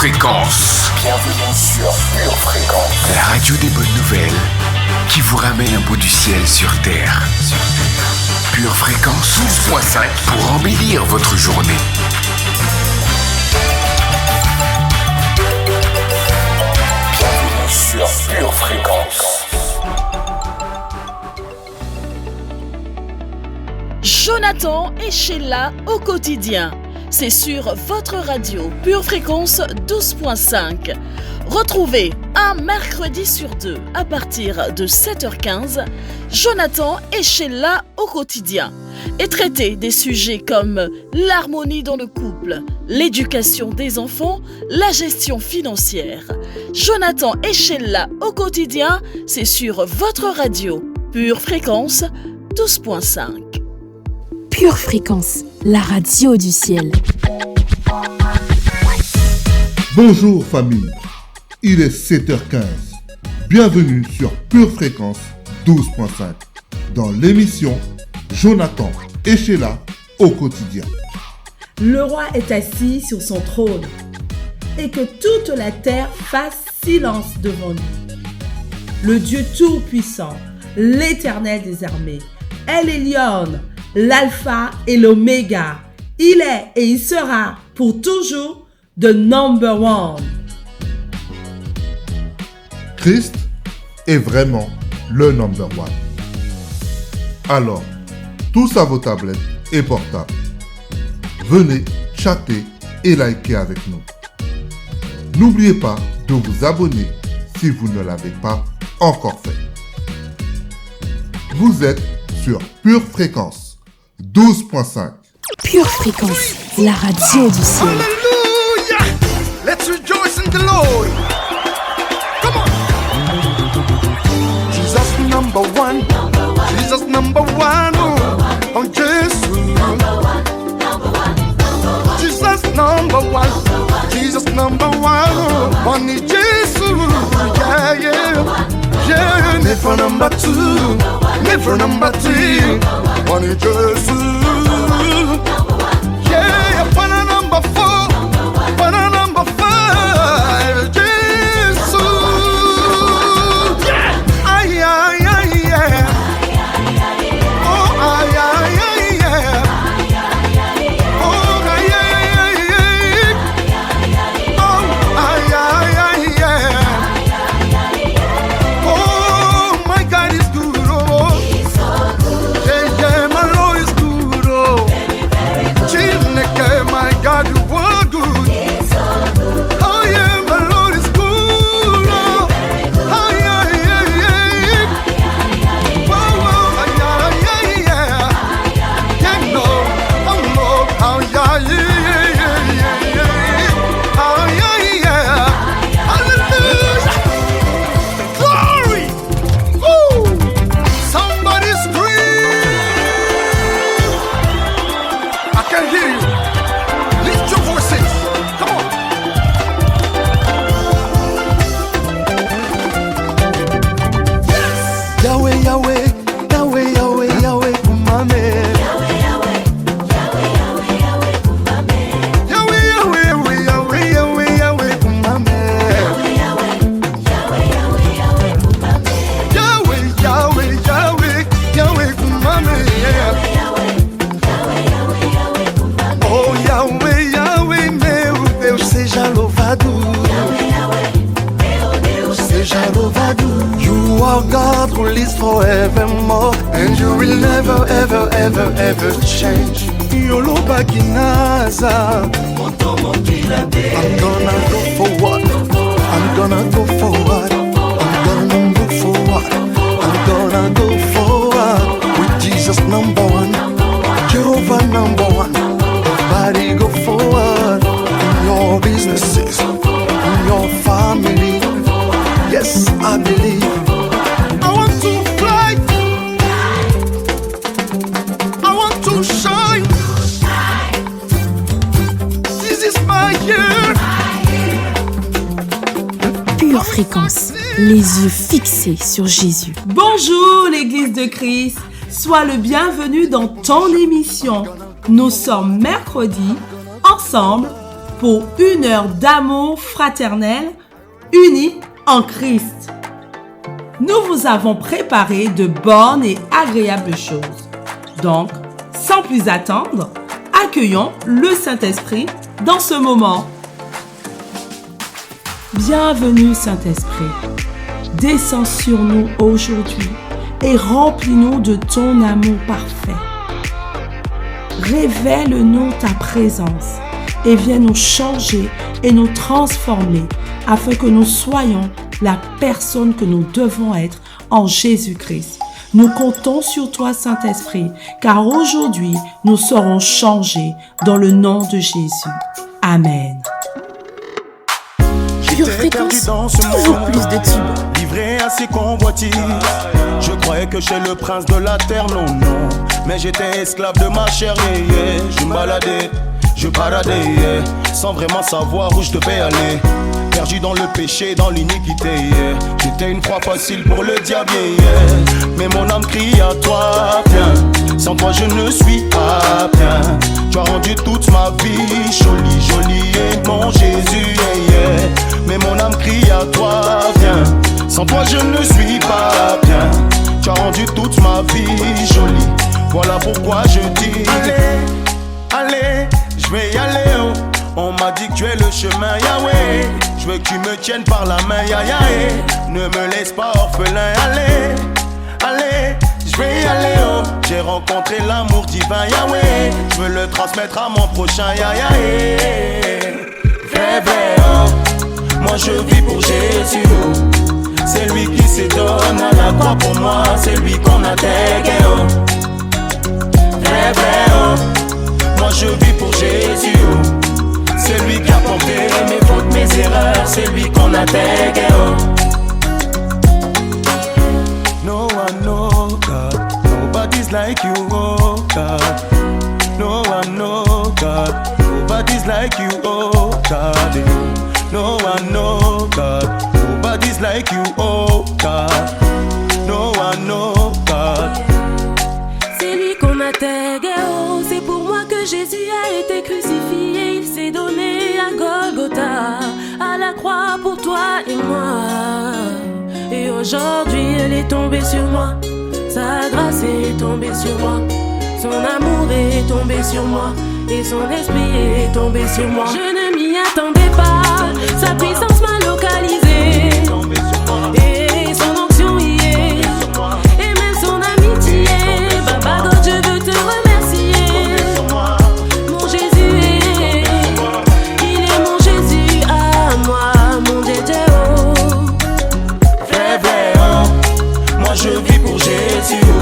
Fréquence. Bienvenue sur Pure Fréquence. La radio des bonnes nouvelles qui vous ramène un bout du ciel sur Terre. Pure Fréquence 12.5 pour embellir votre journée. Bienvenue sur Pure Fréquence. Jonathan et Sheila au quotidien. C'est sur votre radio Pure Fréquence 12.5. Retrouvez un mercredi sur deux à partir de 7h15 Jonathan et Sheila au quotidien et traiter des sujets comme l'harmonie dans le couple, l'éducation des enfants, la gestion financière. Jonathan et Sheila au quotidien, c'est sur votre radio Pure Fréquence 12.5. Pure Fréquence, la radio du ciel. Bonjour famille, il est 7h15. Bienvenue sur Pure Fréquence 12.5 dans l'émission Jonathan et Sheila au quotidien. Le roi est assis sur son trône et que toute la terre fasse silence devant lui. Le Dieu Tout-Puissant, l'Éternel des armées, El Elyon, l'Alpha et l'Oméga. Il est et il sera pour toujours the number one. Christ est vraiment le number one. Alors, tous à vos tablettes et portables, venez chatter et liker avec nous. N'oubliez pas de vous abonner si vous ne l'avez pas encore fait. Vous êtes sur Pure Fréquence 12.5. Pure Fréquence, la radio du ciel. Hallelujah! Let's rejoice in the Lord. Come on. Jesus number one. Jesus number one. Oh, Jesus. Jesus number one. Jesus number one. On est Jésus. Yeah, yeah. Yeah, never number two. Never number three. On est Jésus. Yeah, on a number four. On a number five. Jésus. Yeah. Aïe, aïe, aïe, yeah. Oh, aïe, aïe, aïe, yeah. Oh, aïe, aïe, aïe, aïe. Oh, aïe, aïe, aïe, yeah. Oh, my God is good, oh. Yeah, yeah, my Lord is good, oh. Chineke, my God, you are good. Oh, yeah, my Lord is good, oh. Oh, yeah, yeah, yeah. Oh, oh, yeah, yeah, yeah. Yeah, no, oh, no, oh, yeah, yeah, yeah, yeah, yeah. Oh, yeah, yeah. Hallelujah. Glory. Woo. Somebody scream. I can hear you. Lift your voices. Come on. Yes. Yahweh, Yahweh, Yahweh, Yahweh, Yahweh, Kumame. Yahweh, Yahweh, Yahweh, Yahweh, Kumame. Yahweh, Yahweh, Yahweh, Yahweh, Yahweh, Kumame. Yahweh, Yahweh, Yahweh, Yahweh, Yahweh, Kumame. Yahweh, Yahweh, Yahweh, Yahweh, Kumame. Oh, Yahweh, Yahweh, meu Deus, seja louvado. Seja louvado. You are God who lives forevermore, and you will never, ever, ever, ever change. Yoloba Kinaza. I'm gonna go forward. I'm gonna go forward. I'm gonna move forward. I'm gonna go forward with Jesus number one. Jehovah number one. Everybody go forward in your businesses, in your family. Yes, I believe. I want to fly. I want to shine. This is my year. Pure Fréquence, les yeux fixés sur Jésus. Bonjour l'Église de Christ, sois le bienvenu dans ton émission. Nous sommes mercredi, ensemble, pour 1 heure d'amour fraternel unis en Christ. Nous vous avons préparé de bonnes et agréables choses. Donc, sans plus attendre, accueillons le Saint-Esprit dans ce moment. Bienvenue Saint-Esprit. Descends sur nous aujourd'hui et remplis-nous de ton amour parfait. Révèle-nous ta présence et viens nous changer et nous transformer afin que nous soyons la personne que nous devons être en Jésus-Christ. Nous comptons sur toi, Saint-Esprit, car aujourd'hui, nous serons changés dans le nom de Jésus. Amen. Pure Fréquence, toujours plus de tubes. Livré à ses convoitises, je croyais que j'étais le prince de la terre, non, non. Mais j'étais esclave de ma chair, yeah, yeah. Je me baladais, je paradais, yeah, sans vraiment savoir où je devais aller. Perdu dans le péché, dans l'iniquité, yeah. J'étais une proie facile pour le diable, yeah. Mais mon âme crie à toi, viens. Sans toi je ne suis pas bien. Tu as rendu toute ma vie jolie, jolie, et mon Jésus, yeah, yeah. Mais mon âme crie à toi, viens. Sans toi je ne suis pas bien. Tu as rendu toute ma vie jolie. Voilà pourquoi je dis allez, allez, je vais y aller, oh. On m'a dit que tu es le chemin, Yahweh. Je veux que tu me tiennes par la main, Yahweh. Ne me laisse pas orphelin, allez, allez, je vais y aller, oh. J'ai rencontré l'amour divin, Yahweh. Je veux le transmettre à mon prochain, Yahweh. Vrai, vrai, oh. Moi je vis pour Jésus, oh. C'est lui qui se donne à la croix pour moi. C'est lui qu'on a tagué, oh. Vrai, vrai, oh. Moi je vis pour Jésus, oh. C'est lui qui a porté mes fautes, mes erreurs. C'est lui qu'on a tagué, oh. No one know God, nobody's like you, oh God. No one know God, nobody's like you, oh God. No one know God, nobody's like you, oh God. No one know God. C'est lui qu'on a tagué, oh. C'est pour moi que Jésus a été crucifié. Il s'est donné à Golgotha, à la croix pour toi et moi. Et aujourd'hui elle est tombée sur moi. Sa grâce est tombée sur moi. Son amour est tombé sur moi. Et son esprit est tombé sur moi. Je ne m'y attendais pas. Sa puissance m'a localisé. Et son onction y est. Et même son amitié. Baba God, je veux te remercier. Mon Jésus est. Il est mon Jésus à moi. Mon Jésus, oh. Vrai, vrai, oh. Moi je vis pour Jésus, oh.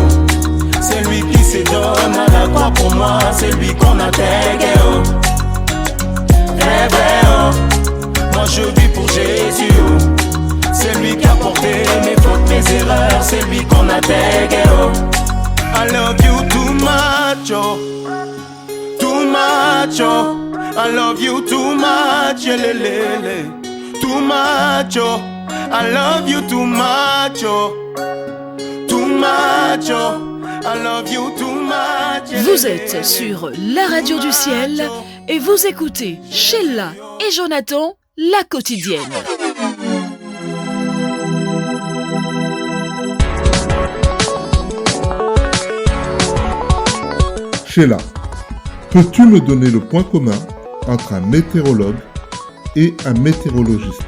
C'est lui qui se donne à la croix pour moi. C'est lui qu'on a tagué, oh. Vrai, vrai, oh. Moi je vis pour Jésus, oh. C'est lui qui a porté mes fautes, mes erreurs. C'est lui qu'on a tagué, oh. I love you too much, oh. Too much, oh. I love you too much, yeah, le, le. Too much, oh. I love you too much, oh. Too much, oh. I love you too much, yeah, Vous êtes sur la radio du ciel et vous écoutez Sheila et Jonathan, la quotidienne. Sheila, peux-tu me donner le point commun entre un météorologue et un météorologiste?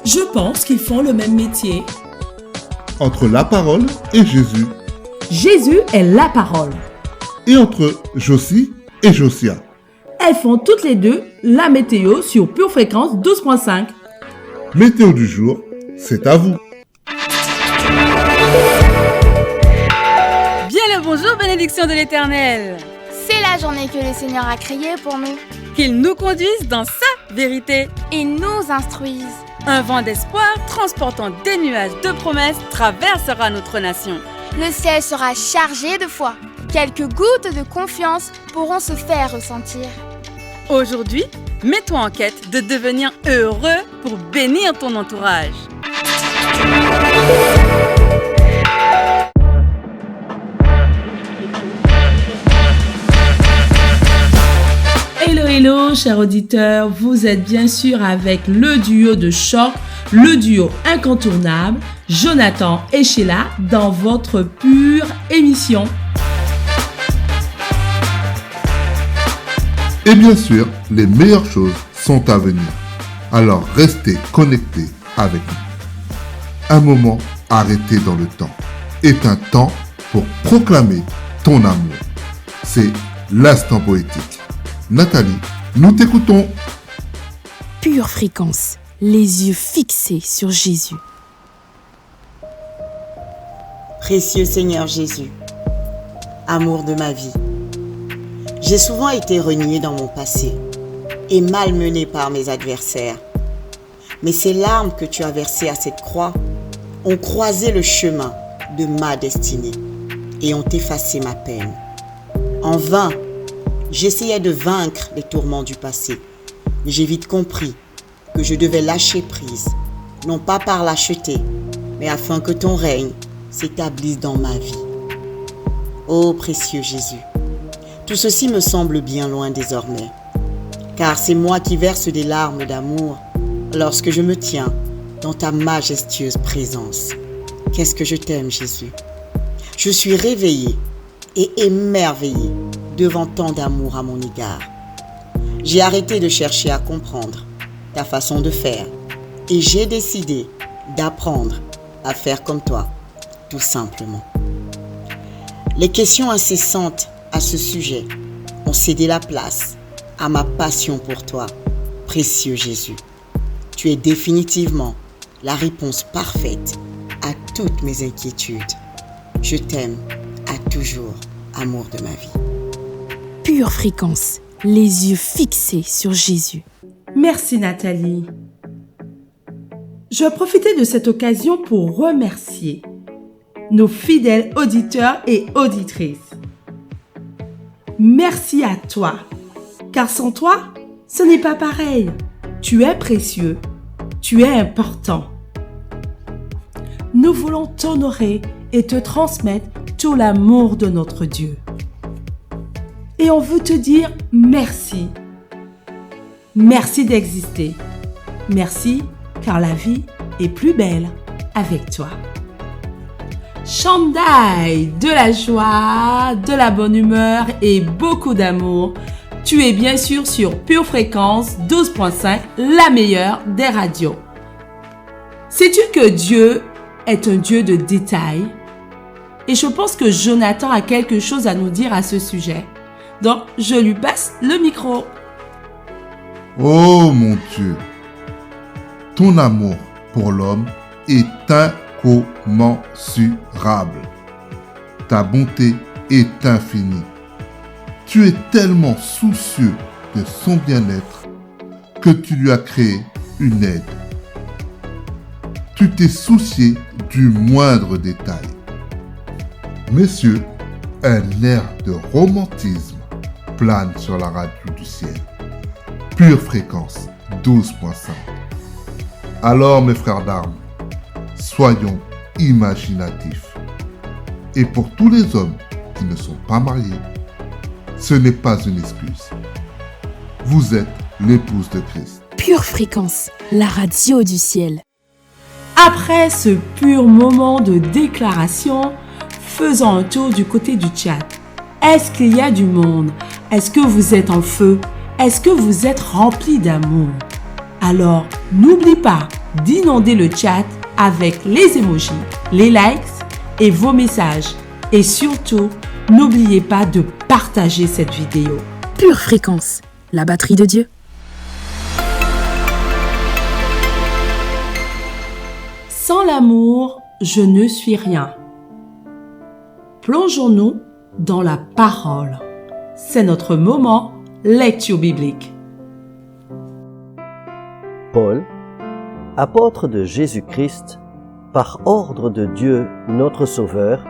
Je pense qu'ils font le même métier. Entre la parole et Jésus? Jésus est la parole. Et entre Josie et Josia? Elles font toutes les deux la météo sur Pure Fréquence 12.5. Météo du jour, c'est à vous. Bien le bonjour, bénédiction de l'Éternel. C'est la journée que le Seigneur a créée pour nous. Qu'il nous conduise dans sa vérité et nous instruise. Un vent d'espoir transportant des nuages de promesses traversera notre nation. Le ciel sera chargé de foi. Quelques gouttes de confiance pourront se faire ressentir. Aujourd'hui, mets-toi en quête de devenir heureux pour bénir ton entourage. Hello, hello, chers auditeurs, vous êtes bien sûr avec le duo de choc, le duo incontournable, Jonathan et Sheila dans votre pure émission. Et bien sûr, les meilleures choses sont à venir. Alors restez connectés avec nous. Un moment arrêté dans le temps est un temps pour proclamer ton amour. C'est l'instant poétique. Nathalie, nous t'écoutons. Pure fréquence, les yeux fixés sur Jésus. Précieux Seigneur Jésus, amour de ma vie, j'ai souvent été renié dans mon passé et malmené par mes adversaires. Mais ces larmes que tu as versées à cette croix ont croisé le chemin de ma destinée et ont effacé ma peine. En vain, j'essayais de vaincre les tourments du passé, mais j'ai vite compris que je devais lâcher prise, non pas par lâcheté, mais afin que ton règne s'établisse dans ma vie. Ô précieux Jésus, tout ceci me semble bien loin désormais, car c'est moi qui verse des larmes d'amour lorsque je me tiens dans ta majestueuse présence. Qu'est-ce que je t'aime, Jésus. Je suis réveillée et émerveillée devant tant d'amour à mon égard. J'ai arrêté de chercher à comprendre ta façon de faire et j'ai décidé d'apprendre à faire comme toi, tout simplement. Les questions incessantes à ce sujet ont cédé la place à ma passion pour toi, précieux Jésus. Tu es définitivement la réponse parfaite à toutes mes inquiétudes. Je t'aime à toujours, amour de ma vie. Pure fréquence, les yeux fixés sur Jésus. Merci Nathalie. Je vais profiter de cette occasion pour remercier nos fidèles auditeurs et auditrices. Merci à toi, car sans toi, ce n'est pas pareil. Tu es précieux, tu es important. Nous voulons t'honorer et te transmettre tout l'amour de notre Dieu. Et on veut te dire merci. Merci d'exister. Merci car la vie est plus belle avec toi. Chandail, de la joie, de la bonne humeur et beaucoup d'amour. Tu es bien sûr sur Pure Fréquence 12.5, la meilleure des radios. Sais-tu que Dieu est un Dieu de détails? Et je pense que Jonathan a quelque chose à nous dire à ce sujet. Donc, je lui passe le micro. Oh mon Dieu, ton amour pour l'homme est incommensurable. Ta bonté est infinie. Tu es tellement soucieux de son bien-être que tu lui as créé une aide. Tu t'es soucié du moindre détail. Messieurs, un air de romantisme plane sur la radio du ciel. Pure fréquence 12.5. Alors mes frères d'armes, soyons imaginatifs. Et pour tous les hommes qui ne sont pas mariés, ce n'est pas une excuse. Vous êtes l'épouse de Christ. Pure fréquence, la radio du ciel. Après ce pur moment de déclaration, faisons un tour du côté du chat. Est-ce qu'il y a du monde? Est-ce que vous êtes en feu? Est-ce que vous êtes rempli d'amour? Alors, n'oublie pas d'inonder le chat avec les emojis, les likes et vos messages. Et surtout, n'oubliez pas de partager cette vidéo. Pure fréquence, la batterie de Dieu. Sans l'amour, je ne suis rien. Plongeons-nous dans la parole. C'est notre moment lecture biblique. Paul, apôtre de Jésus-Christ, par ordre de Dieu notre Sauveur,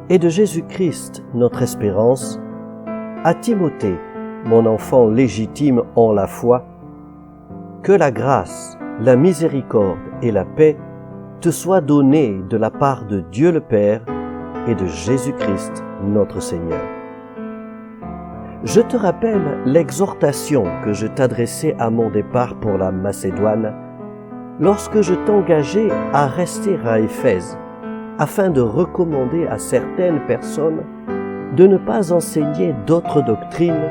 et de Jésus-Christ notre espérance, à Timothée, mon enfant légitime en la foi, que la grâce, la miséricorde et la paix te soient données de la part de Dieu le Père et de Jésus-Christ notre Seigneur. Je te rappelle l'exhortation que je t'adressais à mon départ pour la Macédoine, lorsque je t'engageais à rester à Éphèse, afin de recommander à certaines personnes de ne pas enseigner d'autres doctrines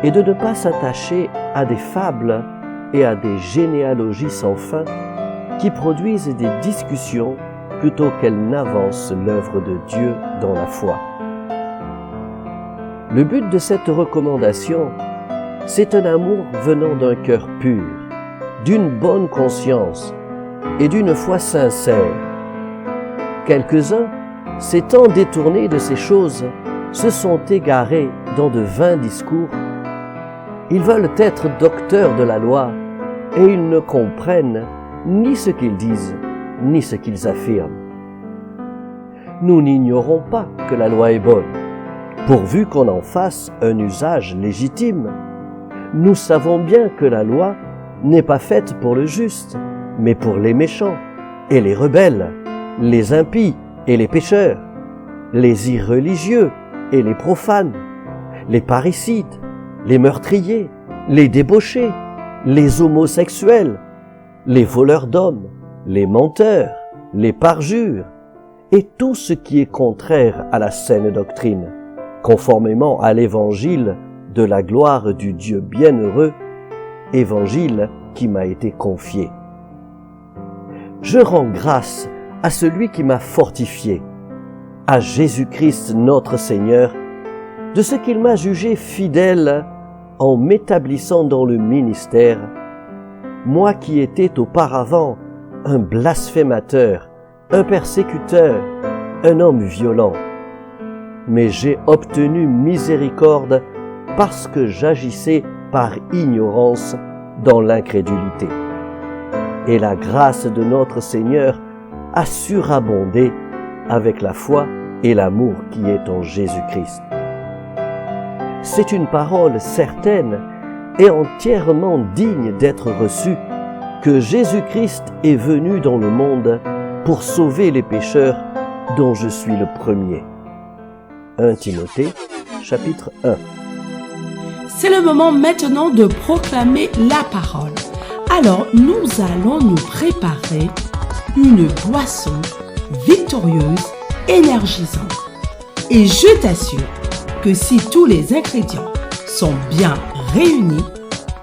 et de ne pas s'attacher à des fables et à des généalogies sans fin qui produisent des discussions plutôt qu'elles n'avancent l'œuvre de Dieu dans la foi. Le but de cette recommandation, c'est un amour venant d'un cœur pur, d'une bonne conscience et d'une foi sincère. Quelques-uns, s'étant détournés de ces choses, se sont égarés dans de vains discours. Ils veulent être docteurs de la loi et ils ne comprennent ni ce qu'ils disent, ni ce qu'ils affirment. Nous n'ignorons pas que la loi est bonne, pourvu qu'on en fasse un usage légitime. Nous savons bien que la loi n'est pas faite pour le juste, mais pour les méchants et les rebelles, les impies et les pécheurs, les irreligieux et les profanes, les parricides, les meurtriers, les débauchés, les homosexuels, les voleurs d'hommes, les menteurs, les parjures, et tout ce qui est contraire à la saine doctrine, conformément à l'évangile de la gloire du Dieu bienheureux, évangile qui m'a été confié. Je rends grâce à celui qui m'a fortifié, à Jésus-Christ notre Seigneur, de ce qu'il m'a jugé fidèle en m'établissant dans le ministère, moi qui étais auparavant un blasphémateur, un persécuteur, un homme violent. Mais j'ai obtenu miséricorde parce que j'agissais par ignorance dans l'incrédulité. Et la grâce de notre Seigneur a surabondé avec la foi et l'amour qui est en Jésus-Christ. C'est une parole certaine et entièrement digne d'être reçue que Jésus-Christ est venu dans le monde pour sauver les pécheurs dont je suis le premier. 1 Timothée, chapitre 1. C'est le moment maintenant de proclamer la parole. Alors, nous allons nous préparer une boisson victorieuse, énergisante. Et je t'assure que si tous les ingrédients sont bien réunis,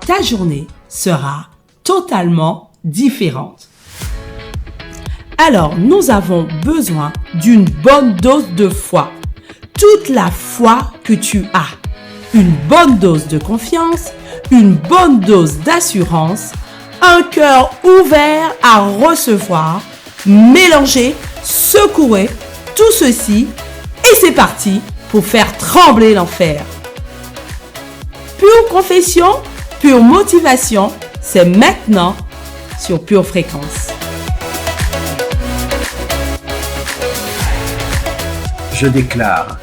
ta journée sera totalement différente. Alors, nous avons besoin d'une bonne dose de foi. Toute la foi que tu as. Une bonne dose de confiance, une bonne dose d'assurance, un cœur ouvert à recevoir, mélanger, secouer, tout ceci, et c'est parti pour faire trembler l'enfer. Pure confession, pure motivation, c'est maintenant sur Pure Fréquence. Je déclare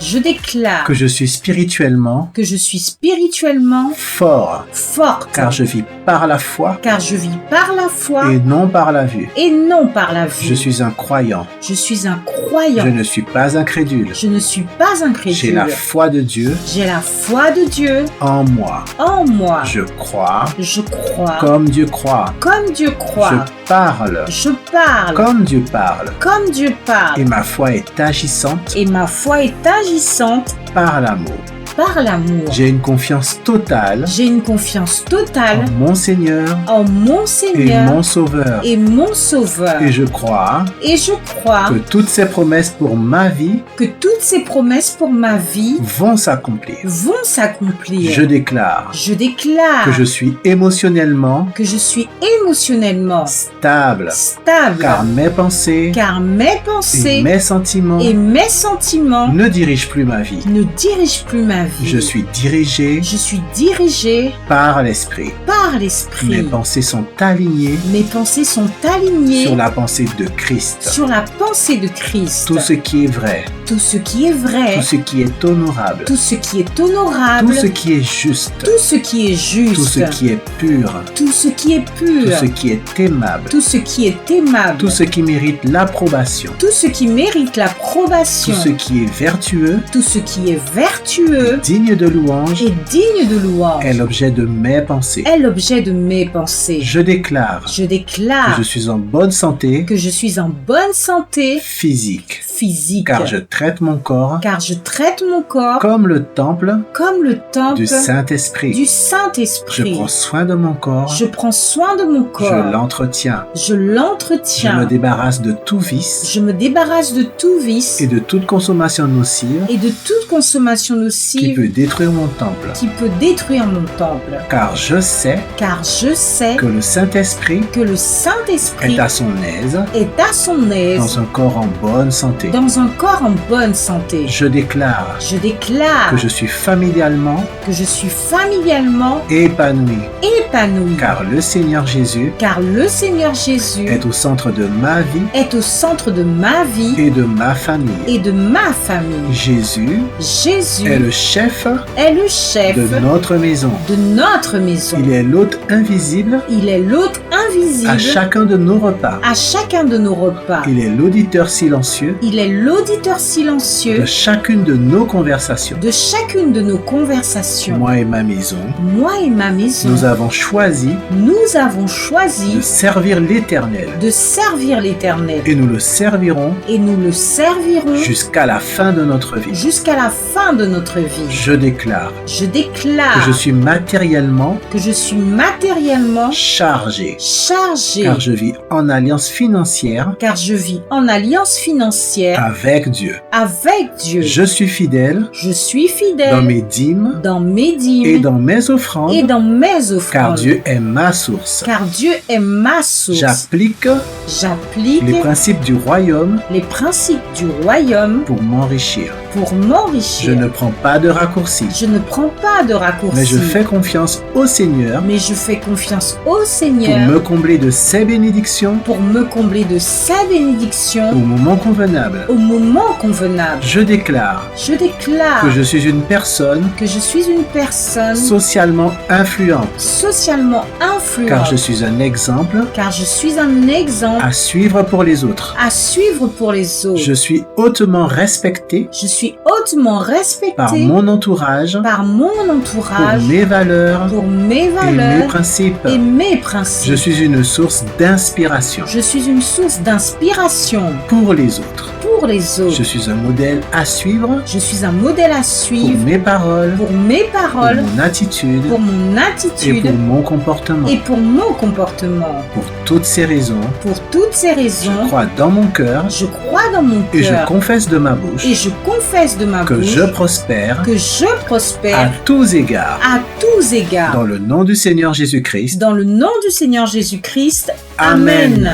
que je suis spirituellement forte, car je vis par la foi et non par la vue. Je suis un croyant. Je Je ne suis pas incrédule. J'ai la foi de Dieu en moi. Je crois comme Dieu croit. Je parle comme Dieu parle. Et ma foi est agissante par l'amour. J'ai une confiance totale en mon Seigneur et mon Sauveur. Et je crois que toutes ces promesses pour ma vie vont s'accomplir. Je déclare que je suis émotionnellement stable, car mes pensées et mes sentiments ne dirigent plus ma vie. Je suis dirigé par l'Esprit. Mes pensées sont alignées sur la pensée de Christ. Tout ce qui est vrai, tout ce qui est vrai, tout ce qui est honorable, tout ce qui est honorable, tout ce qui est juste, tout ce qui est juste, tout ce qui est pur, tout ce qui est pur, tout ce qui est aimable, tout ce qui est aimable, tout ce qui mérite l'approbation, tout ce qui mérite l'approbation, tout ce qui est vertueux, tout ce qui est vertueux, digne de louange, et digne de louange, est l'objet de mes pensées. Est l'objet de mes pensées. Je déclare que je suis en bonne santé, physique, car je traite mon corps, comme le temple, du Saint-Esprit. Je prends soin de mon corps, je l'entretiens, je me débarrasse de tout vice, et de toute consommation nocive, qui peut détruire mon temple, car je sais que le Saint-Esprit est à son aise dans un corps en bonne santé. Je déclare que je suis familialement épanoui, car le Seigneur Jésus est au centre de ma vie et de ma famille. Jésus est le chef de notre maison. Il est l'hôte invisible à chacun de nos repas. Il est l'auditeur silencieux de chacune de nos conversations. Moi et ma maison, nous avons choisi de servir l'Éternel. Et nous le servirons jusqu'à la fin de notre vie. Je déclare que je suis matériellement chargé, car je vis en alliance financière avec Dieu. Je suis fidèle dans mes dîmes et dans mes offrandes, car Dieu est ma source. J'applique les principes du royaume pour m'enrichir. Je ne prends pas de raccourcis, mais je fais confiance au Seigneur pour me combler de ses bénédictions au moment convenable. Je déclare que je suis une personne socialement influente, car je suis un exemple à suivre pour les autres. Je suis hautement respecté par mon entourage, pour mes valeurs et mes principes. Je suis une source d'inspiration pour les autres. Je suis un modèle à suivre pour mes paroles, pour mon attitude et pour mon comportement. Pour toutes ces raisons, je crois dans mon cœur et je confesse de ma bouche que je prospère à tous égards. Dans le nom du Seigneur Jésus-Christ. Amen.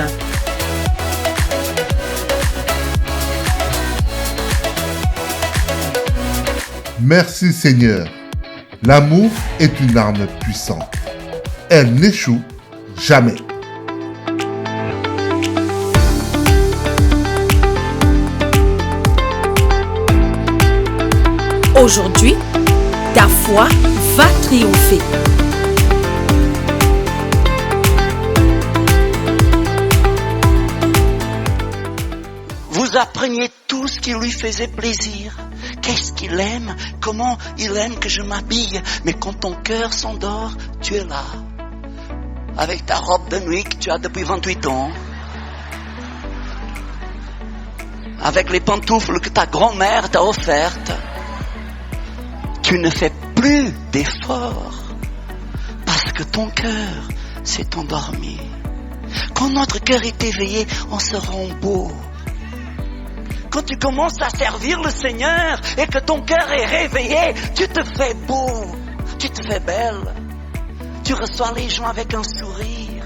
Merci Seigneur. L'amour est une arme puissante. Elle n'échoue jamais. Aujourd'hui, ta foi va triompher. Vous appreniez tout ce qui lui faisait plaisir. Qu'est-ce qu'il aime, comment il aime que je m'habille. Mais quand ton cœur s'endort, tu es là. Avec ta robe de nuit que tu as depuis 28 ans. Avec les pantoufles que ta grand-mère t'a offertes. Tu ne fais plus d'efforts. Parce que ton cœur s'est endormi. Quand notre cœur est éveillé, on se rend beau. Quand tu commences à servir le Seigneur et que ton cœur est réveillé, tu te fais beau, tu te fais belle. Tu reçois les gens avec un sourire.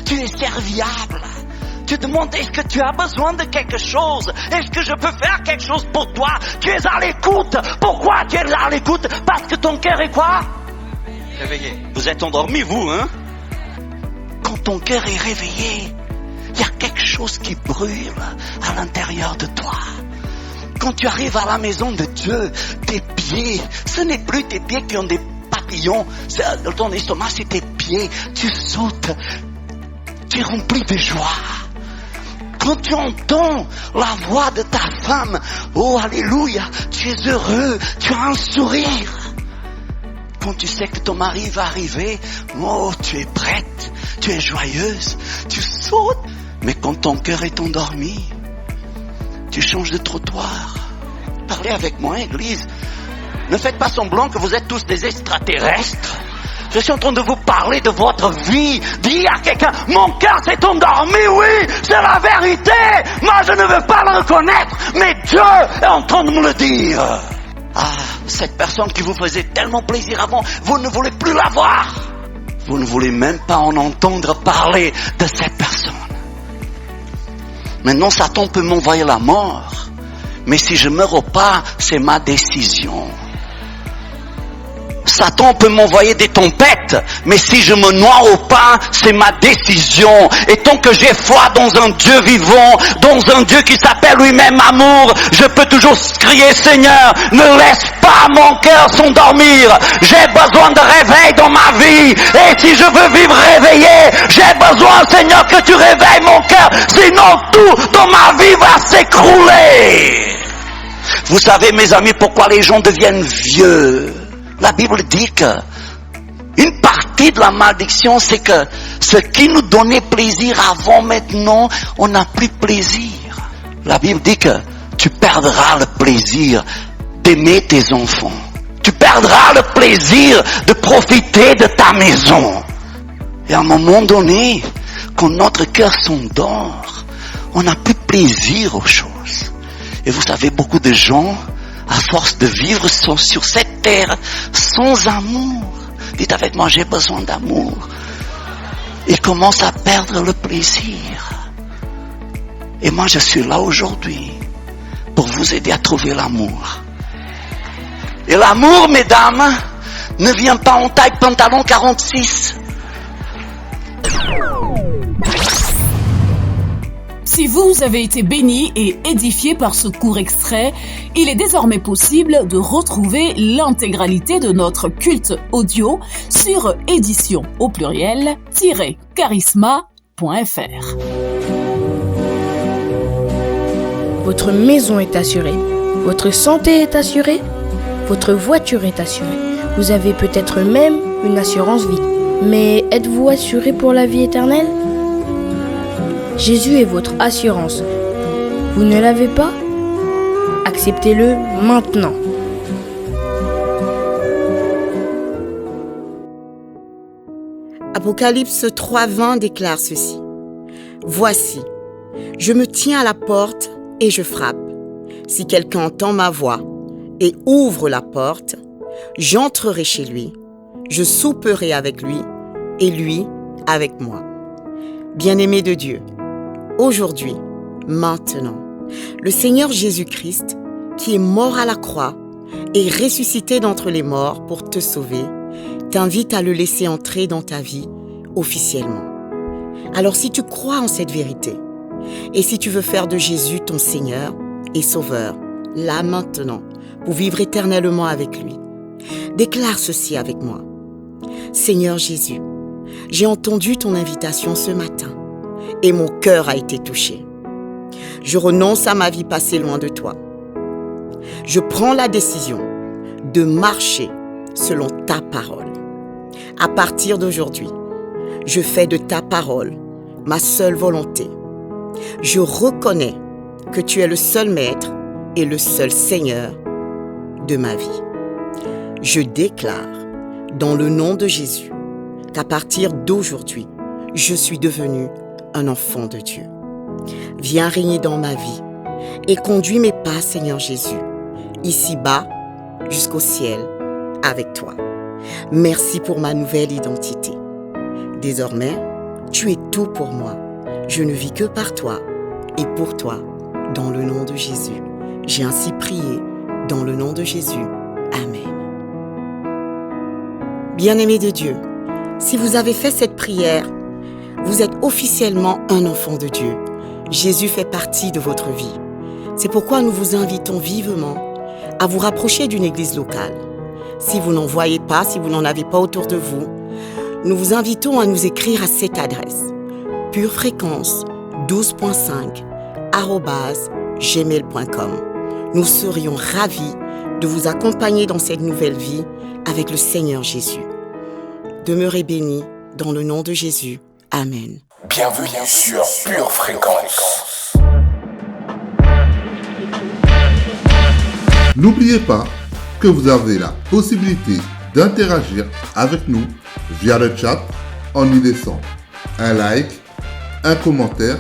Tu es serviable. Tu demandes, est-ce que tu as besoin de quelque chose? Est-ce que je peux faire quelque chose pour toi? Tu es à l'écoute. Pourquoi tu es à l'écoute? Parce que ton cœur est quoi? Réveillé. Vous êtes endormis, vous, hein? Quand ton cœur est réveillé, il y a quelque chose qui brûle à l'intérieur de toi. quand tu arrives à la maison de Dieu, tes pieds, ce n'est plus tes pieds qui ont des papillons. Ton estomac, c'est tes pieds. Tu sautes. Tu es rempli de joie. Quand tu entends la voix de ta femme, oh alléluia, tu es heureux, tu as un sourire. Quand tu sais que ton mari va arriver, oh tu es prête, tu es joyeuse, tu sautes. Mais quand ton cœur est endormi, tu changes de trottoir. Parlez avec moi, Église. Ne faites pas semblant que vous êtes tous des extraterrestres. Je suis en train de vous parler de votre vie. Dis à quelqu'un, mon cœur s'est endormi, oui, c'est la vérité. Moi, je ne veux pas le reconnaître, mais Dieu est en train de me le dire. Ah, cette personne qui vous faisait tellement plaisir avant, vous ne voulez plus la voir. Vous ne voulez même pas en entendre parler de cette personne. Maintenant, Satan peut m'envoyer la mort. Mais si je ne meurs pas, c'est ma décision. Satan peut m'envoyer des tempêtes, mais si je me noie au pas, c'est ma décision. Et tant que j'ai foi dans un Dieu vivant, dans un Dieu qui s'appelle lui-même amour, je peux toujours crier, Seigneur, ne laisse pas mon cœur s'endormir. J'ai besoin de réveil dans ma vie. Et si je veux vivre réveillé, j'ai besoin, Seigneur, que tu réveilles mon cœur. Sinon, tout dans ma vie va s'écrouler. Vous savez, mes amis, pourquoi les gens deviennent vieux? La Bible dit que une partie de la malédiction, c'est que ce qui nous donnait plaisir avant, maintenant, on n'a plus plaisir. La Bible dit que tu perdras le plaisir d'aimer tes enfants. Tu perdras le plaisir de profiter de ta maison. Et à un moment donné, quand notre cœur s'endort, on n'a plus plaisir aux choses. Et vous savez, beaucoup de gens, à force de vivre sur cette terre sans amour, dites avec moi, j'ai besoin d'amour, ils commencent à perdre le plaisir. Et moi je suis là aujourd'hui pour vous aider à trouver l'amour. Et l'amour, mesdames, ne vient pas en taille pantalon 46. Si vous avez été béni et édifié par ce court extrait, il est désormais possible de retrouver l'intégralité de notre culte audio sur édition au pluriel-charisma.fr. Votre maison est assurée, votre santé est assurée, votre voiture est assurée. Vous avez peut-être même une assurance vie. Mais êtes-vous assuré pour la vie éternelle ? Jésus est votre assurance. Vous ne l'avez pas ? Acceptez-le maintenant. Apocalypse 3:20 déclare ceci. Voici, je me tiens à la porte et je frappe. Si quelqu'un entend ma voix et ouvre la porte, j'entrerai chez lui, je souperai avec lui et lui avec moi. Bien-aimés de Dieu, aujourd'hui, maintenant, le Seigneur Jésus-Christ, qui est mort à la croix et ressuscité d'entre les morts pour te sauver, t'invite à le laisser entrer dans ta vie officiellement. Alors si tu crois en cette vérité, et si tu veux faire de Jésus ton Seigneur et Sauveur, là maintenant, pour vivre éternellement avec lui, déclare ceci avec moi. Seigneur Jésus, j'ai entendu ton invitation ce matin et mon cœur a été touché. Je renonce à ma vie passée loin de toi. Je prends la décision de marcher selon ta parole. À partir d'aujourd'hui, je fais de ta parole ma seule volonté. Je reconnais que tu es le seul maître et le seul Seigneur de ma vie. Je déclare dans le nom de Jésus qu'à partir d'aujourd'hui, je suis devenu un enfant de Dieu. Viens régner dans ma vie et conduis mes pas, Seigneur Jésus, ici-bas jusqu'au ciel avec toi. Merci pour ma nouvelle identité. Désormais, tu es tout pour moi. Je ne vis que par toi et pour toi, dans le nom de Jésus. J'ai ainsi prié dans le nom de Jésus. Amen. Bien-aimés de Dieu, si vous avez fait cette prière, vous êtes officiellement un enfant de Dieu. Jésus fait partie de votre vie. C'est pourquoi nous vous invitons vivement à vous rapprocher d'une église locale. Si vous n'en voyez pas, si vous n'en avez pas autour de vous, nous vous invitons à nous écrire à cette adresse purefréquence12.5@gmail.com. Nous serions ravis de vous accompagner dans cette nouvelle vie avec le Seigneur Jésus. Demeurez bénis dans le nom de Jésus. Amen. Bienvenue sur Pure Fréquence. N'oubliez pas que vous avez la possibilité d'interagir avec nous via le chat en y laissant un like, un commentaire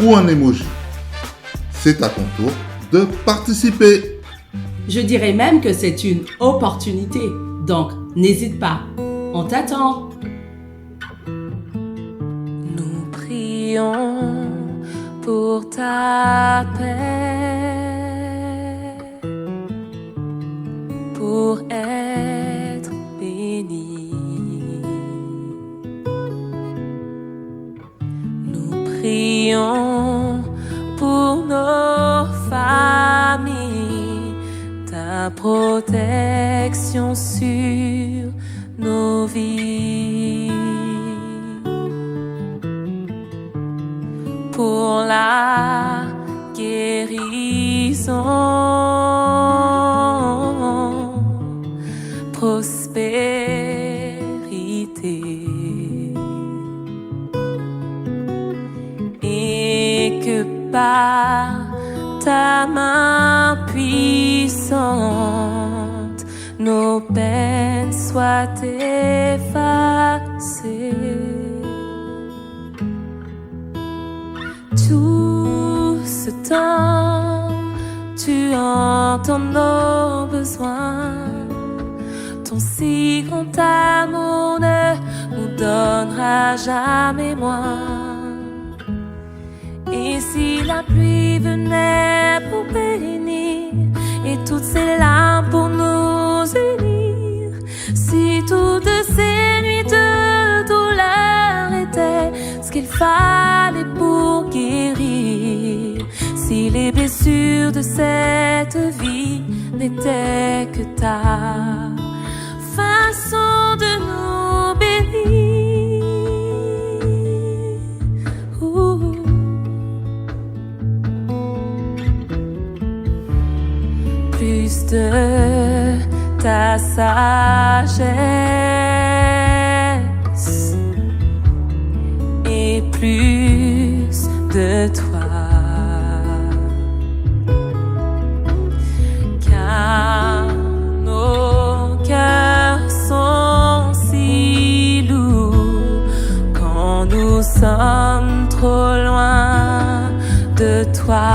ou un emoji. C'est à ton tour de participer. Je dirais même que c'est une opportunité. Donc, n'hésite pas. On t'attend. Nous prions pour ta paix, pour être béni. Nous prions pour nos familles, ta protection sur nos vies. Pour la guérison, prospérité, et que par ta main puissante, nos peines soient effacées. Tout ce temps, tu entends nos besoins. Ton si grand amour ne nous donnera jamais moins. Et si la pluie venait pour bénir, et toutes ces larmes pour nous unir, si toutes ces nuits de douleur étaient ce qu'il fallait pour guérir, si les blessures de cette vie n'étaient que ta façon de nous bénir, plus de ta sagesse et plus de toi, car nos cœurs sont si lourds quand nous sommes trop loin de toi.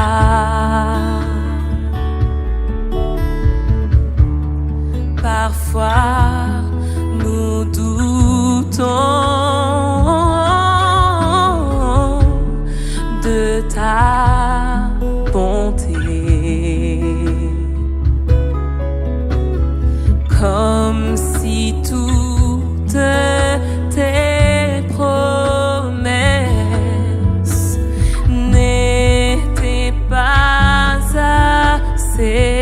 Parfois, nous doutons de ta bonté, comme si toutes tes promesses n'étaient pas assez.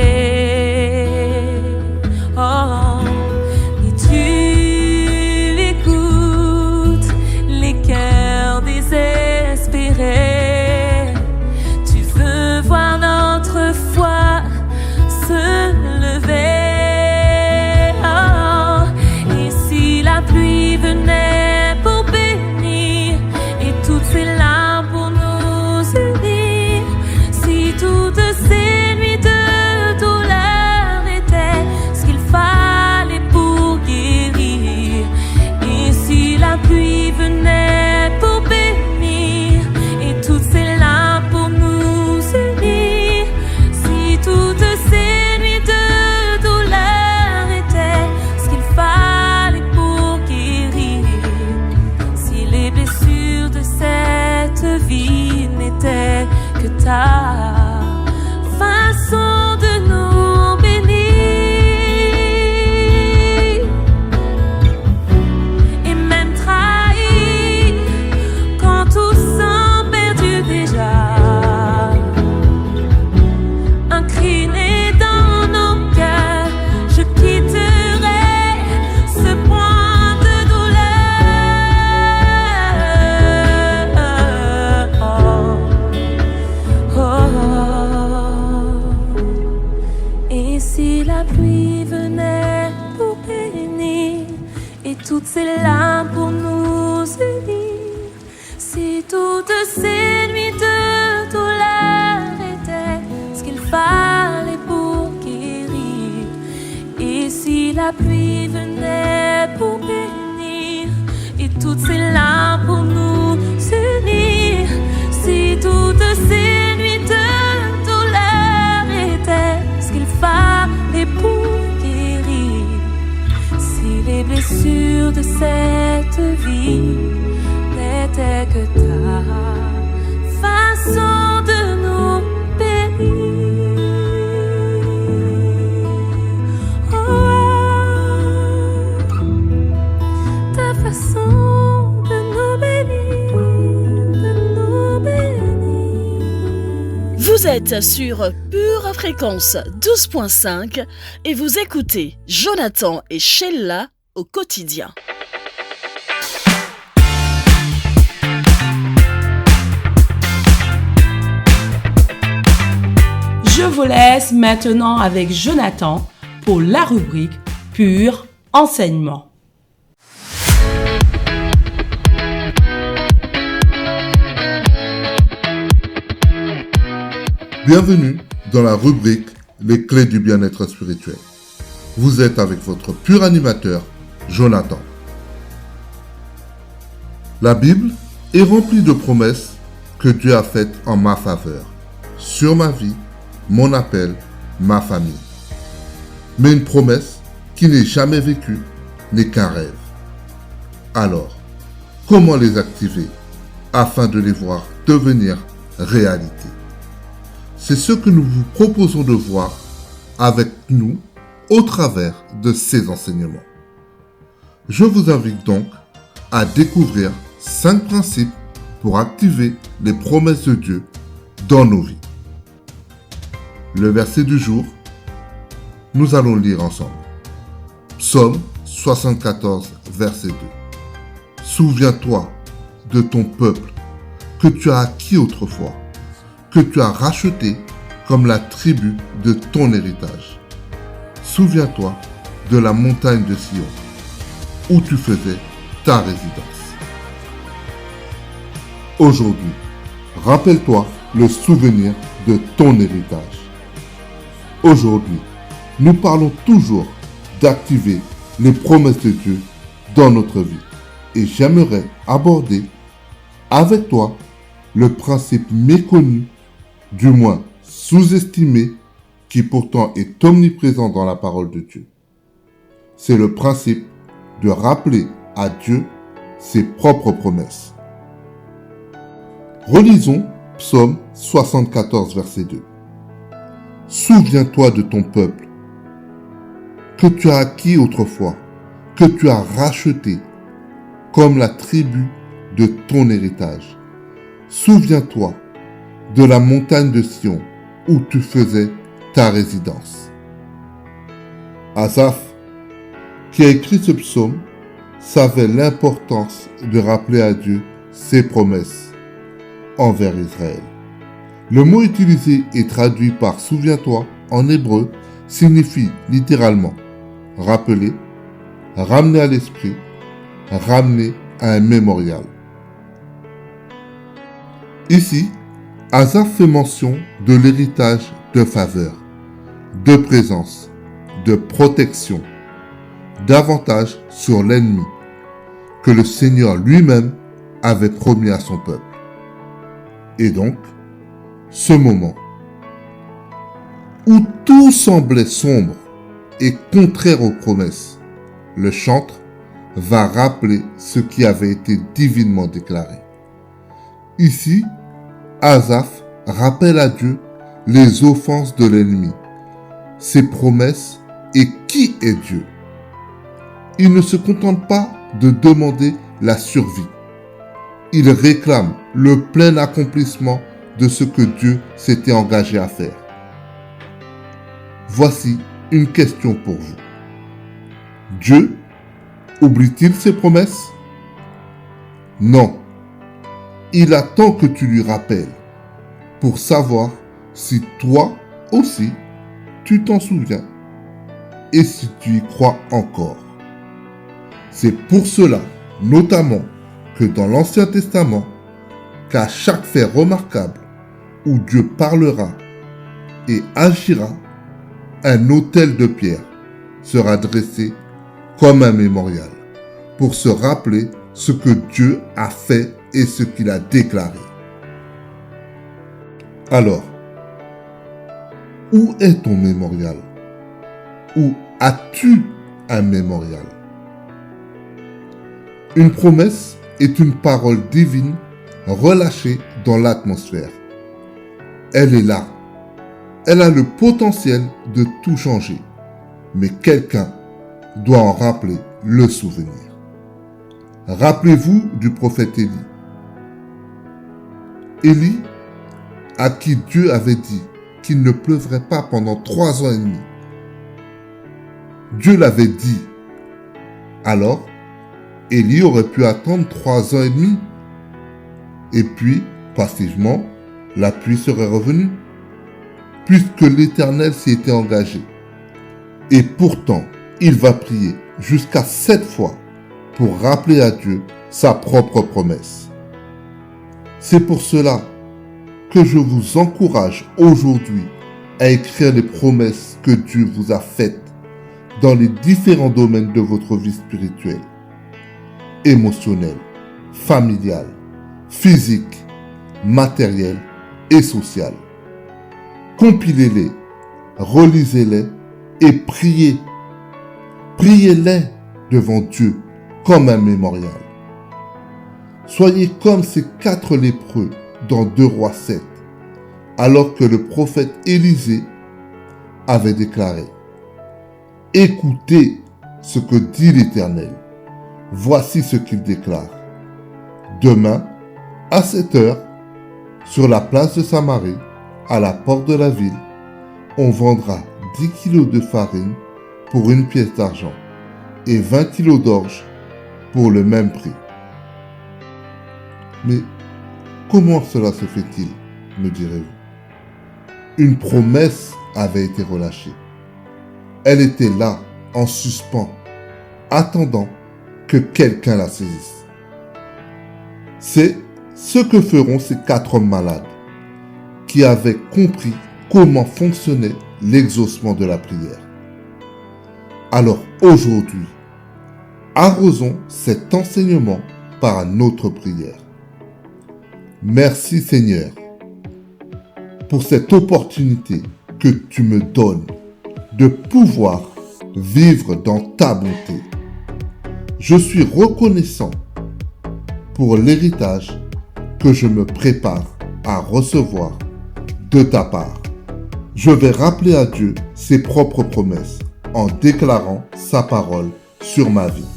Façon de nous bénir, et même trahir quand tout semble perdu déjà. venait pour bénir, et toutes ces larmes pour nous unir. Si toutes ces nuits de douleur étaient ce qu'il fallait pour guérir, si les blessures de cette vie n'étaient que ta façon de nous bénir. Oh, ta façon de nous bénir, de nous bénir. Vous êtes sur Pure Fréquence 12.5 et vous écoutez Jonathan et Sheila au quotidien. Je vous laisse maintenant avec Jonathan pour la rubrique Pur Enseignement. Bienvenue dans la rubrique Les clés du bien-être spirituel. Vous êtes avec votre pur animateur, Jonathan. La Bible est remplie de promesses que Dieu a faites en ma faveur, sur ma vie, mon appel, ma famille. Mais une promesse qui n'est jamais vécue n'est qu'un rêve. Alors, comment les activer afin de les voir devenir réalité? C'est ce que nous vous proposons de voir avec nous au travers de ces enseignements. Je vous invite donc à découvrir 5 principes pour activer les promesses de Dieu dans nos vies. Le verset du jour, nous allons lire ensemble. Psaume 74, verset 2. Souviens-toi de ton peuple que tu as acquis autrefois, que tu as racheté comme la tribu de ton héritage. Souviens-toi de la montagne de Sion, où tu faisais ta résidence. Aujourd'hui, rappelle-toi le souvenir de ton héritage. Aujourd'hui, nous parlons toujours d'activer les promesses de Dieu dans notre vie. Et j'aimerais aborder avec toi le principe méconnu, du moins sous-estimé, qui pourtant est omniprésent dans la parole de Dieu. C'est le principe de rappeler à Dieu ses propres promesses. Relisons Psaume 74, verset 2. Souviens-toi de ton peuple, que tu as acquis autrefois, que tu as racheté, comme la tribu de ton héritage. Souviens-toi de la montagne de Sion, où tu faisais ta résidence. Asaph, qui a écrit ce psaume, savait l'importance de rappeler à Dieu ses promesses envers Israël. Le mot utilisé et traduit par « souviens-toi » en hébreu signifie littéralement « rappeler »,« ramener à l'esprit »,« ramener à un mémorial ». Ici, Asaph fait mention de l'héritage de faveur, de présence, de protection, d'avantage sur l'ennemi que le Seigneur lui-même avait promis à son peuple. Et donc, ce moment où tout semblait sombre et contraire aux promesses, le chantre va rappeler ce qui avait été divinement déclaré. Ici, Asaph rappelle à Dieu les offenses de l'ennemi, ses promesses et qui est Dieu. Il ne se contente pas de demander la survie. Il réclame le plein accomplissement de ce que Dieu s'était engagé à faire. Voici une question pour vous. Dieu oublie-t-il ses promesses? Non. Il attend que tu lui rappelles pour savoir si toi aussi tu t'en souviens et si tu y crois encore. C'est pour cela, notamment, que dans l'Ancien Testament, qu'à chaque fait remarquable où Dieu parlera et agira, un autel de pierre sera dressé comme un mémorial, pour se rappeler ce que Dieu a fait et ce qu'il a déclaré. Alors, où est ton mémorial? Où as-tu un mémorial? Une promesse est une parole divine relâchée dans l'atmosphère. Elle est là. Elle a le potentiel de tout changer. Mais quelqu'un doit en rappeler le souvenir. Rappelez-vous du prophète Élie. Élie, à qui Dieu avait dit qu'il ne pleuvrait pas pendant 3 ans et demi. Dieu l'avait dit. Alors, Élie aurait pu attendre 3 ans et demi. Et puis, passivement, la pluie serait revenue, puisque l'Éternel s'y était engagé. Et pourtant, il va prier jusqu'à 7 fois pour rappeler à Dieu sa propre promesse. C'est pour cela que je vous encourage aujourd'hui à écrire les promesses que Dieu vous a faites dans les différents domaines de votre vie spirituelle, émotionnelle, familiale, physique, matérielle et sociale. Compilez-les, relisez-les et priez. Priez-les devant Dieu comme un mémorial. Soyez comme ces 4 lépreux dans 2 Rois 7, alors que le prophète Élisée avait déclaré: « Écoutez ce que dit l'Éternel. Voici ce qu'il déclare. Demain, à 7 heures, sur la place de Samarie, à la porte de la ville, on vendra 10 kilos de farine pour 1 pièce d'argent et 20 kilos d'orge pour le même prix. » Mais comment cela se fait-il, me direz-vous? Une promesse avait été relâchée. Elle était là, en suspens, attendant que quelqu'un la saisisse. C'est ce que feront ces 4 hommes malades, qui avaient compris comment fonctionnait l'exaucement de la prière. Alors aujourd'hui, arrosons cet enseignement par notre prière. Merci Seigneur pour cette opportunité que tu me donnes de pouvoir vivre dans ta bonté. Je suis reconnaissant pour l'héritage que je me prépare à recevoir de ta part. Je vais rappeler à Dieu ses propres promesses en déclarant sa parole sur ma vie.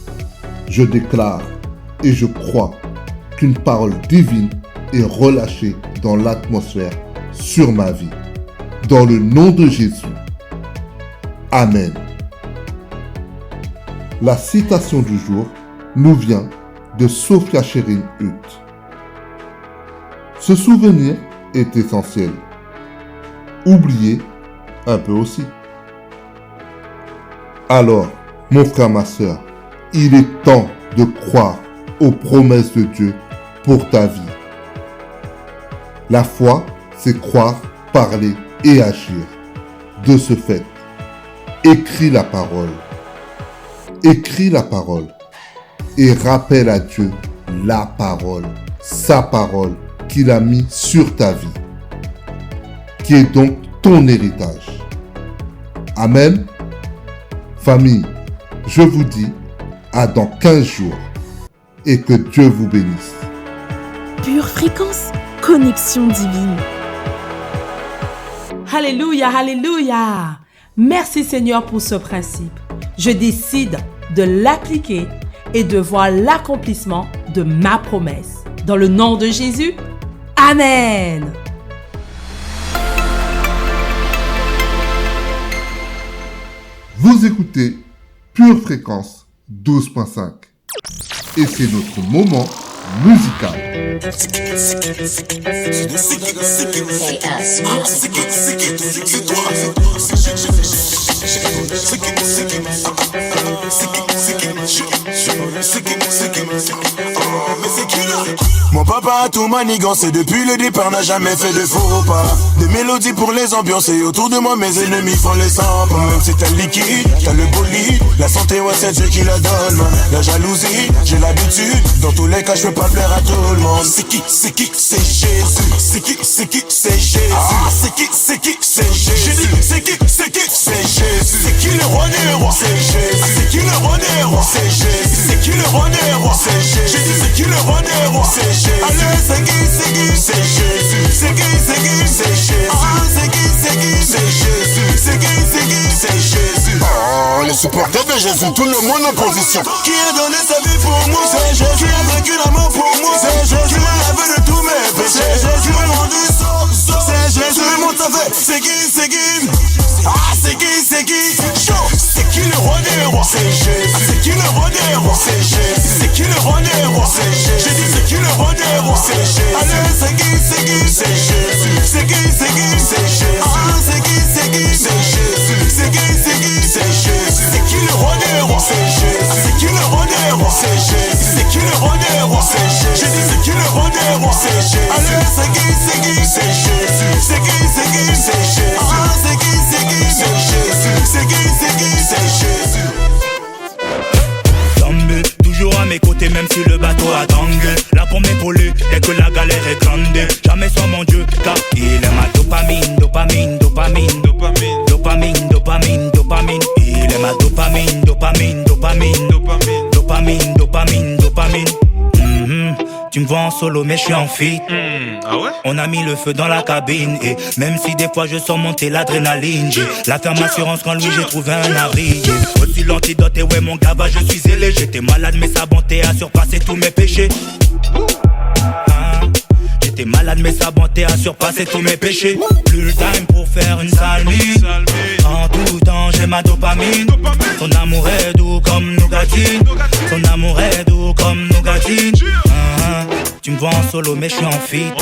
Je déclare et je crois qu'une parole divine est relâchée dans l'atmosphère sur ma vie. Dans le nom de Jésus. Amen. La citation du jour nous vient de Sophia Sherin Hutt. Se souvenir est essentiel. Oublier un peu aussi. Alors, mon frère, ma sœur, il est temps de croire aux promesses de Dieu pour ta vie. La foi, c'est croire, parler et agir. De ce fait, écris la parole. Écris la parole et rappelle à Dieu la parole, sa parole qu'il a mis sur ta vie, qui est donc ton héritage. Amen. Famille, je vous dis à dans 15 jours et que Dieu vous bénisse. Pure fréquence, connexion divine. Alléluia, alléluia. Merci Seigneur pour ce principe. Je décide de l'appliquer et de voir l'accomplissement de ma promesse. Dans le nom de Jésus, Amen. Vous écoutez Pure Fréquence 12.5 et c'est notre moment musical. Mais c'est qui là? Mon papa a tout manigancé depuis le départ, n'a jamais fait de faux pas. Des mélodies pour les ambiances et autour de moi mes ennemis font les 100 pas. Même si t'as le liquide, t'as le bolide, la santé ouais c'est Dieu qui la donne. La jalousie, j'ai l'habitude, dans tous les cas je peux pas plaire à tout le monde. C'est qui, c'est Jésus. C'est qui, c'est Jésus. C'est qui, c'est Jésus. C'est qui, c'est Jésus. C'est qui le roi des rois? C'est Jésus. C'est qui le roi des rois? C'est Jésus. C'est qui le roi des rois? C'est Jésus. J'ai dit c'est qui le roi des rois? C'est Jésus. Allez, c'est qui, c'est Jésus. C'est qui, c'est Jésus. C'est qui, c'est Jésus. C'est qui, c'est Jésus. Oh, les supporters de Jésus, tout le monde en position. Qui a donné sa vie pour moi? C'est Jésus. Qui a vaincu la mort pour moi? C'est Jésus. Qui m'a lavé de tous mes péchés? C'est Jésus. Qui m'a rendu sauf? C'est Jésus. Tout le monde savait. C'est qui? C'est qui? Chaud. C'est qui le roi des rois? C'est Jésus. C'est qui le roi des rois? C'est Jésus. C'est qui le roi des rois? C'est Jésus. J'ai dit c'est qui le roi des rois? C'est Jésus. Allez, c'est qui? C'est Jésus. C'est qui? C'est Jésus. C'est qui? C'est Jésus. C'est qui? C'est Jésus. C'est qui le roi des rois? C'est Jésus. C'est qui le roi des rois? C'est Jésus. C'est qui le roi des rois? C'est Jésus. J'ai dit c'est qui le roi des rois? C'est Jésus. Allez, c'est qui? C'est Jésus. C'est qui? C'est Jésus. C'est qui? C'est Jésus. Tombé, toujours à mes côtés même si le bateau a tangué. Là pour m'épauler dès que la galère est grande. Jamais sans mon Dieu car il est ma dopamine. Il est ma dopamine. Tu me vois en solo mais je suis en feat. Ah ouais? On a mis le feu dans la cabine. Et même si des fois je sens monter l'adrénaline, j'ai la ferme assurance quand lui j'ai trouvé un abri. Aussi l'antidote et ouais mon gars va je suis zélé. J'étais malade mais sa bonté a surpassé tous mes péchés. J'étais malade mais sa bonté a surpassé tous mes péchés. Plus le time pour faire une sale nuit. En tout temps j'ai ma dopamine. Son amour est doux comme nougatine. Son amour est doux comme nougatine. Tu me vois en solo mais je suis en feat.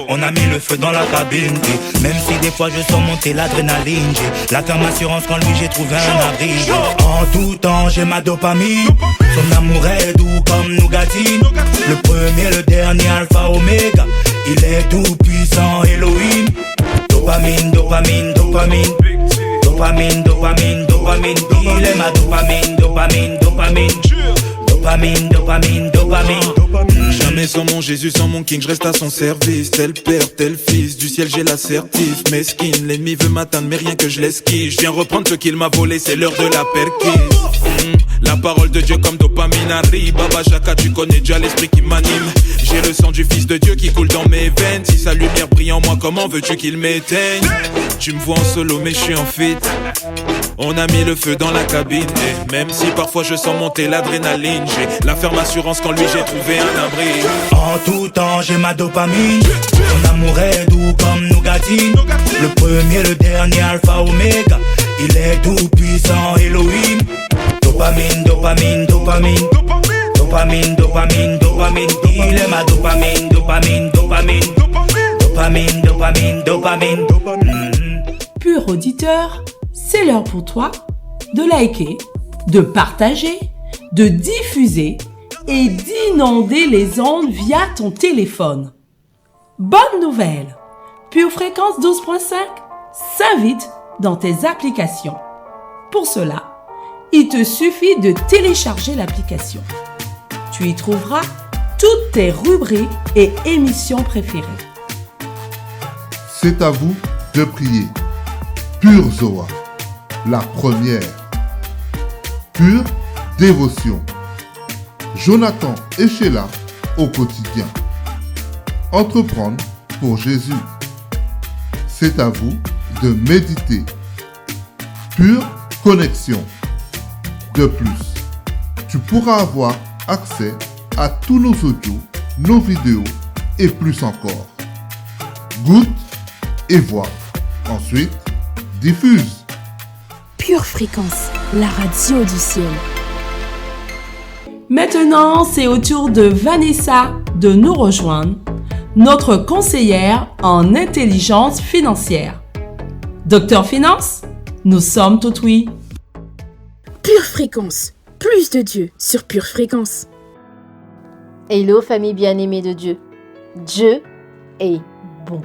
On a mis le feu dans la cabine. Et même si des fois je sens monter l'adrénaline, j'ai la ferme assurance quand lui j'ai trouvé un abri. En tout temps j'ai ma dopamine. Son amour est doux comme nougatine. Le premier, le dernier, alpha, oméga. Il est tout puissant, Elohim. Dopamine. Il est ma dopamine. Jamais sans mon Jésus, sans mon King, je reste à son service. Tel père, tel fils, du ciel j'ai l'assertif. Mesquine, l'ennemi veut m'atteindre mais rien que je l'esquive. Je viens reprendre ce qu'il m'a volé, c'est l'heure de la perquise. La parole de Dieu comme dopamine arrive. Baba Jaka, tu connais déjà l'esprit qui m'anime. J'ai le sang du fils de Dieu qui coule dans mes veines. Si sa lumière brille en moi, comment veux-tu qu'il m'éteigne? Tu me vois en solo mais je suis en feat. On a mis le feu dans la cabine. Et même si parfois je sens monter l'adrénaline, j'ai la ferme assurance qu'en lui j'ai trouvé un abri. En tout temps j'ai ma dopamine. Son amour est doux comme nougatine. Le premier, le dernier, alpha, oméga. Il est tout puissant, Elohim. Dopamine. Il est ma dopamine. Pur auditeur, c'est l'heure pour toi de liker, de partager, de diffuser et d'inonder les ondes via ton téléphone. Bonne nouvelle! Pure Fréquence 12.5 s'invite dans tes applications. Pour cela, il te suffit de télécharger l'application. Tu y trouveras toutes tes rubriques et émissions préférées. C'est à vous de prier. Pure Zoa, la première. Pure dévotion. Jonathan et Sheila au quotidien. Entreprendre pour Jésus. C'est à vous de méditer. Pure connexion. De plus, tu pourras avoir accès à tous nos audios, nos vidéos et plus encore. Goûte et vois. Ensuite, diffuse. Pure Fréquence, la radio du ciel. Maintenant, c'est au tour de Vanessa de nous rejoindre, notre conseillère en intelligence financière. Docteur Finance, nous sommes tout oui. Pure Fréquence, plus de Dieu sur Pure Fréquence. Hello famille bien-aimée de Dieu. Dieu est bon.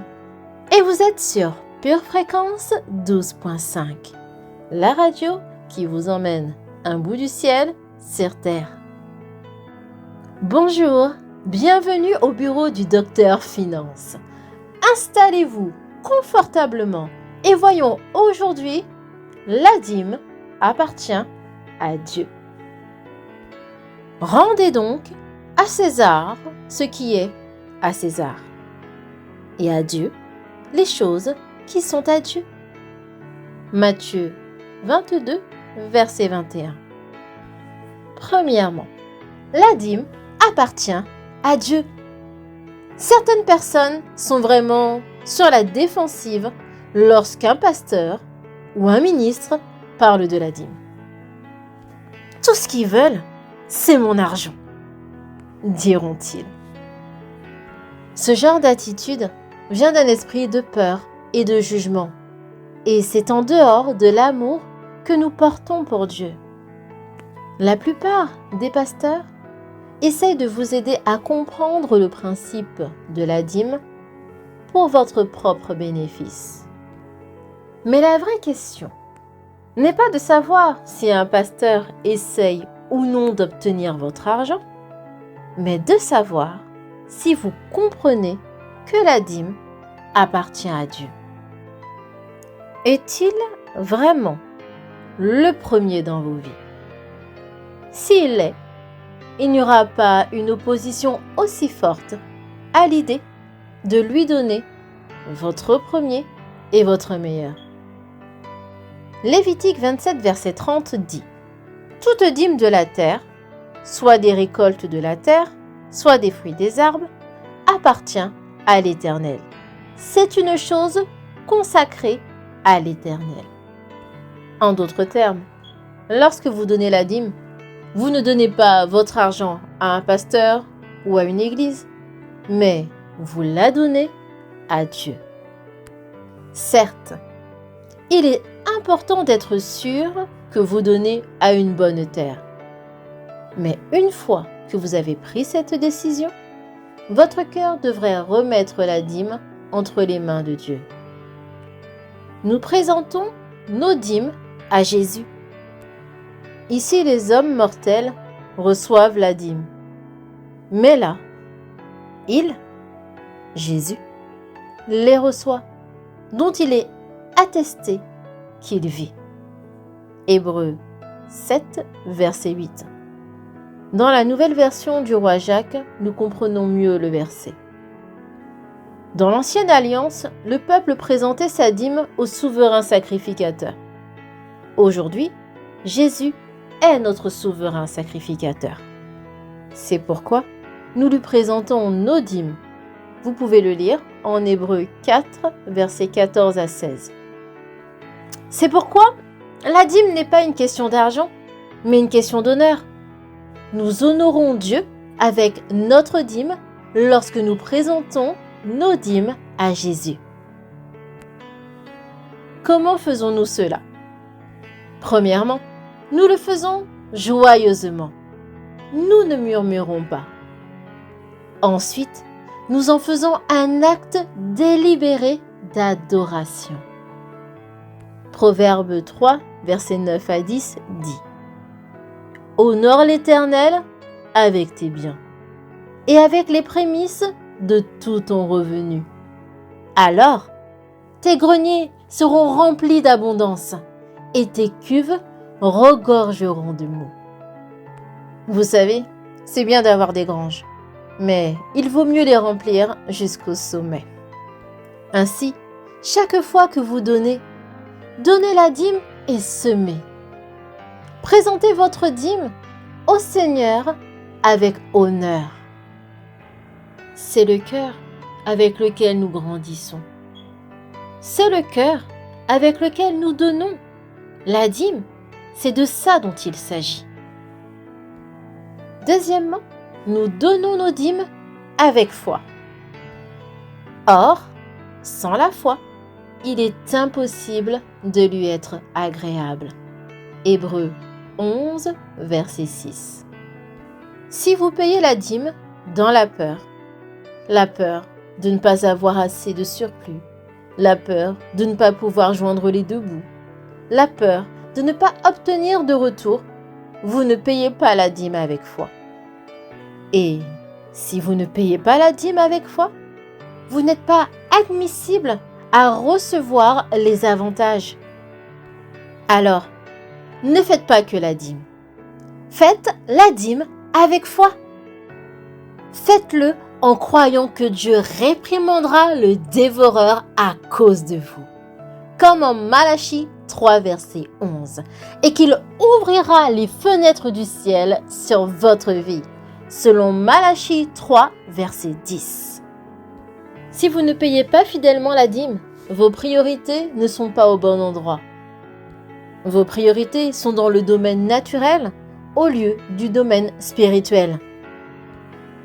Et vous êtes sur Pure Fréquence 12.5, la radio qui vous emmène un bout du ciel sur terre. Bonjour, bienvenue au bureau du docteur Finance. Installez-vous confortablement et voyons aujourd'hui, la dîme appartient à Dieu. Rendez donc à César ce qui est à César et à Dieu les choses qui sont à Dieu. Matthieu 22, verset 21. Premièrement, la dîme appartient à Dieu. Certaines personnes sont vraiment sur la défensive lorsqu'un pasteur ou un ministre parle de la dîme. Tout ce qu'ils veulent, c'est mon argent, diront-ils. Ce genre d'attitude vient d'un esprit de peur et de jugement, et c'est en dehors de l'amour que nous portons pour Dieu. La plupart des pasteurs essayent de vous aider à comprendre le principe de la dîme pour votre propre bénéfice. Mais la vraie question n'est pas de savoir si un pasteur essaye ou non d'obtenir votre argent, mais de savoir si vous comprenez que la dîme appartient à Dieu. Est-il vraiment le premier dans vos vies? S'il l'est, il n'y aura pas une opposition aussi forte à l'idée de lui donner votre premier et votre meilleur. Lévitique 27, verset 30 dit « Toute dîme de la terre, soit des récoltes de la terre, soit des fruits des arbres, appartient à l'Éternel. C'est une chose consacrée à l'Éternel. » En d'autres termes, lorsque vous donnez la dîme, vous ne donnez pas votre argent à un pasteur ou à une église, mais vous la donnez à Dieu. Certes, il est important d'être sûr que vous donnez à une bonne terre. Mais une fois que vous avez pris cette décision, votre cœur devrait remettre la dîme entre les mains de Dieu. Nous présentons nos dîmes à Jésus. Ici, les hommes mortels reçoivent la dîme. Mais là, Jésus, les reçoit, dont il est attesté qu'il vit. Hébreux 7, verset 8. Dans la nouvelle version du roi Jacques, nous comprenons mieux le verset. Dans l'ancienne alliance, le peuple présentait sa dîme au souverain sacrificateur. Aujourd'hui, Jésus est notre souverain sacrificateur. C'est pourquoi nous lui présentons nos dîmes. Vous pouvez le lire en Hébreux 4, versets 14 à 16. C'est pourquoi la dîme n'est pas une question d'argent, mais une question d'honneur. Nous honorons Dieu avec notre dîme lorsque nous présentons nos dîmes à Jésus. Comment faisons-nous cela? Premièrement, nous le faisons joyeusement. Nous ne murmurons pas. Ensuite, nous en faisons un acte délibéré d'adoration. Proverbe 3, versets 9 à 10 dit « Honore l'Éternel avec tes biens et avec les prémices de tout ton revenu. Alors, tes greniers seront remplis d'abondance et tes cuves regorgeront de mots. » Vous savez, c'est bien d'avoir des granges, mais il vaut mieux les remplir jusqu'au sommet. Ainsi, chaque fois que vous donnez la dîme et semez. Présentez votre dîme au Seigneur avec honneur. C'est le cœur avec lequel nous grandissons. C'est le cœur avec lequel nous donnons. La dîme, c'est de ça dont il s'agit. Deuxièmement, nous donnons nos dîmes avec foi. Or, sans la foi, il est impossible de lui être agréable. Hébreux 11, verset 6. Si vous payez la dîme dans la peur. La peur de ne pas avoir assez de surplus. La peur de ne pas pouvoir joindre les deux bouts. La peur de ne pas obtenir de retour. Vous ne payez pas la dîme avec foi. Et si vous ne payez pas la dîme avec foi, vous n'êtes pas admissible à recevoir les avantages. Alors, ne faites pas que la dîme. Faites la dîme avec foi. Faites-le en croyant que Dieu réprimandera le dévoreur à cause de vous. Comme en Malachie 3, verset 11. Et qu'il ouvrira les fenêtres du ciel sur votre vie. Selon Malachie 3, verset 10. Si vous ne payez pas fidèlement la dîme, vos priorités ne sont pas au bon endroit. Vos priorités sont dans le domaine naturel au lieu du domaine spirituel.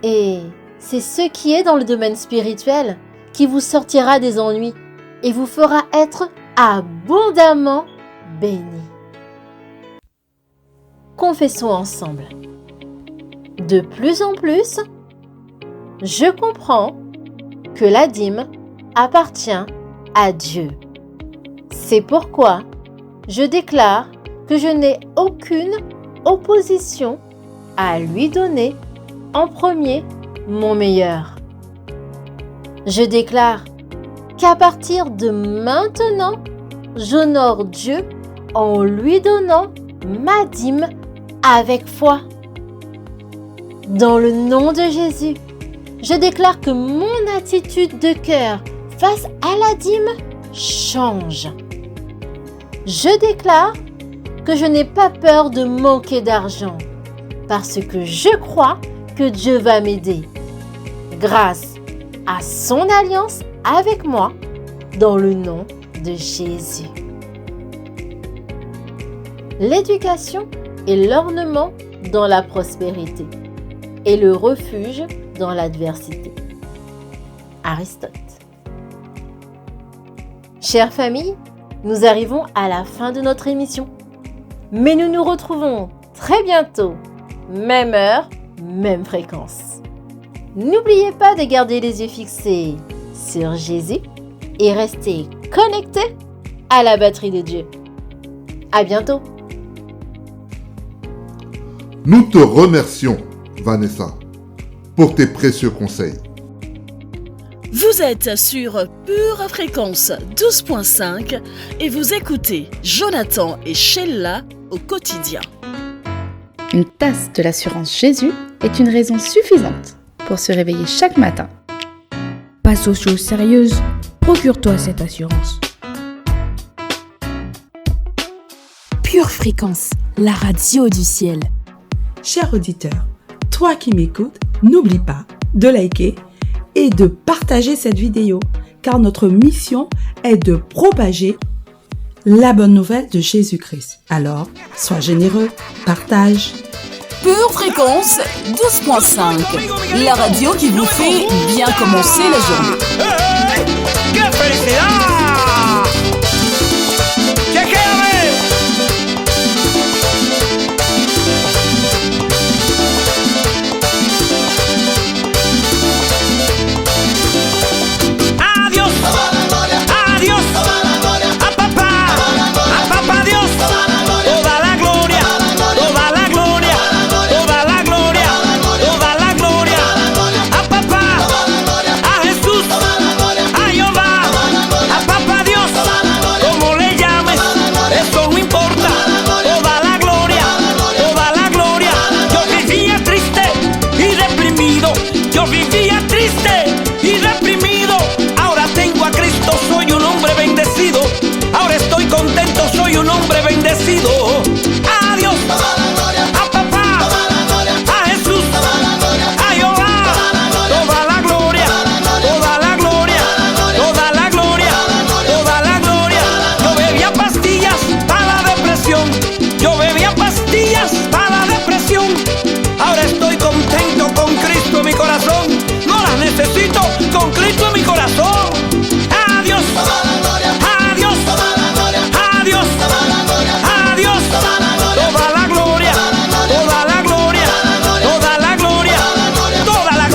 Et c'est ce qui est dans le domaine spirituel qui vous sortira des ennuis et vous fera être abondamment béni. Confessons ensemble. De plus en plus, je comprends que la dîme appartient à Dieu. C'est pourquoi je déclare que je n'ai aucune opposition à lui donner en premier mon meilleur. Je déclare qu'à partir de maintenant, j'honore Dieu en lui donnant ma dîme avec foi. Dans le nom de Jésus, je déclare que mon attitude de cœur face à la dîme change. Je déclare que je n'ai pas peur de manquer d'argent parce que je crois que Dieu va m'aider grâce à son alliance avec moi dans le nom de Jésus. L'éducation est l'ornement dans la prospérité et le refuge dans l'adversité. Aristote. Chère famille, nous arrivons à la fin de notre émission. Mais nous nous retrouvons très bientôt, même heure, même fréquence. N'oubliez pas de garder les yeux fixés sur Jésus et restez connectés à la batterie de Dieu. À bientôt. Nous te remercions, Vanessa, pour tes précieux conseils. Vous êtes sur Pure Fréquence 12.5 et vous écoutez Jonathan et Sheila au quotidien. Une tasse de l'assurance Jésus est une raison suffisante pour se réveiller chaque matin. Passe aux choses sérieuses, procure-toi cette assurance. Pure Fréquence, la radio du ciel. Cher auditeur, toi qui m'écoutes, n'oublie pas de liker et de partager cette vidéo, car notre mission est de propager la bonne nouvelle de Jésus-Christ. Alors, sois généreux, partage. Pure Fréquence 12.5, la radio qui vous fait bien commencer la journée. ¡Qué felicidad! ¡Chequéame! Adiós, adiós, a papá Dios, toda la gloria, toda la gloria, toda la gloria, toda la gloria, a papá, a Jesús, a Jehová, a papá Dios, como le llames, eso no importa, toda la gloria, yo vivía triste y deprimido, yo vivía triste y deprimido, ahora tengo a Cristo, soy un hombre bendecido, ahora estoy contento, soy un hombre bendecido. Adiós, a papá, a Jesús, a Jehová, toda la gloria, toda la gloria, toda la gloria, toda la gloria. Yo bebía pastillas para la depresión, yo bebía pastillas para la depresión, ahora estoy contento con Cristo en mi corazón, no las necesito, con Cristo en mi corazón. Adiós, adiós, adiós, adiós, toda la gloria, toda la gloria, toda la gloria, toda la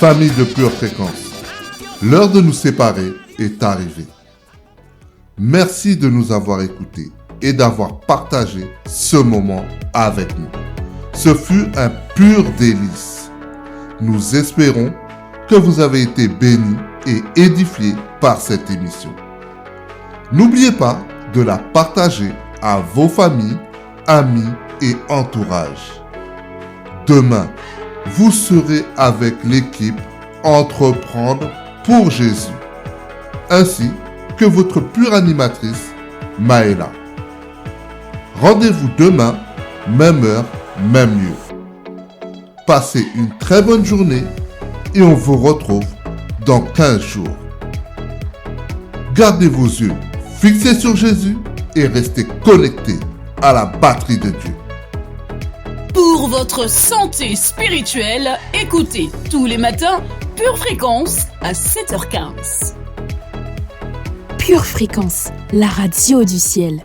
famille de Pure Fréquence, l'heure de nous séparer est arrivée. Merci de nous avoir écoutés et d'avoir partagé ce moment avec nous. Ce fut un pur délice. Nous espérons que vous avez été bénis et édifiés par cette émission. N'oubliez pas de la partager à vos familles, amis et entourages. Demain, vous serez avec l'équipe Entreprendre pour Jésus, ainsi que votre pure animatrice, Maëla. Rendez-vous demain, même heure, même lieu. Passez une très bonne journée et on vous retrouve dans 15 jours. Gardez vos yeux fixés sur Jésus et restez connectés à la batterie de Dieu. Pour votre santé spirituelle, écoutez tous les matins Pure Fréquence à 7h15. Pure Fréquence, la radio du ciel.